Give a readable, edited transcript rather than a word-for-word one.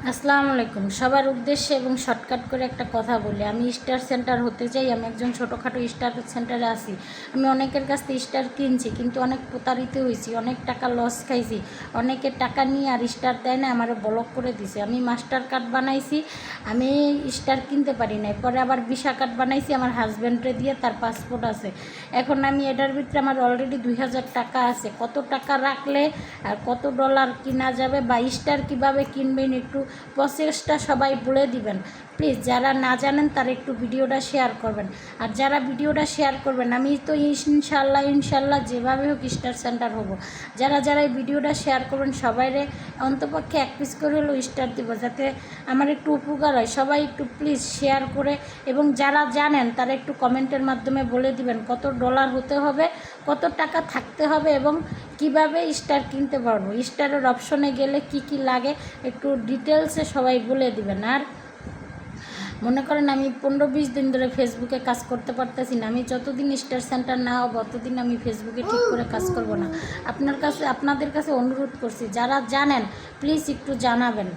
আসসালামু আলাইকুম। সবার উদ্দেশ্যে এবং শর্টকাট করে একটা কথা বলি। আমি স্টার সেন্টার হতে চাই। আমি একজন ছোটোখাটো স্টার সেন্টারে আছি। আমি অনেকের কাছ থেকে স্টার কিনছি, কিন্তু অনেক প্রতারিত হয়েছি, অনেক টাকা লস খাইছি। অনেকে টাকা নিয়ে আর স্টার দেয় না, আমারও ব্লক করে দিছে। আমি মাস্টার কার্ড বানাইছি, আমি স্টার কিনতে পারি নাই। পরে আবার ভিসা কার্ড বানাইছি আমার হাজব্যান্ডরে দিয়ে, তার পাসপোর্ট আছে। এখন আমি এটার ভিতরে আমার অলরেডি 2000 টাকা আছে। কত টাকা রাখলে আর কত ডলার কিনা যাবে বা স্টার কীভাবে কিনবেন একটু প্রসেসটা সবাই বলে দিবেন প্লিজ। যারা না জানেন তারা একটু ভিডিওটা শেয়ার করবেন। আর যারা ভিডিওটা শেয়ার করবেন, আমি তো ইনশাল্লাহ যেভাবে হোক স্টার সেন্টার হব। যারা এই ভিডিওটা শেয়ার করবেন সবাইরে অন্তপক্ষে 1 পিস করে হলেও স্টার দিব, যাতে আমার একটু উপকার হয়। সবাই একটু প্লিজ শেয়ার করে, এবং যারা জানেন তারা একটু কমেন্টের মাধ্যমে বলে দিবেন কত ডলার হতে হবে, কত টাকা থাকতে হবে, এবং কিভাবে স্টার কিনতে পারবো। স্টারের অপশনে গেলে কি কি লাগে একটু ডিটেলসে সবাই বলে দিবেন। আর মনে করেন আমি 15-20 দিন ধরে ফেসবুকে কাজ করতে পারতেছি না। আমি যতদিন স্টার সেন্টার না হব ততদিন আমি ফেসবুকে ঠিক করে কাজ করব না। আপনাদের কাছে অনুরোধ করছি, যারা জানেন প্লিজ একটু জানাবেন।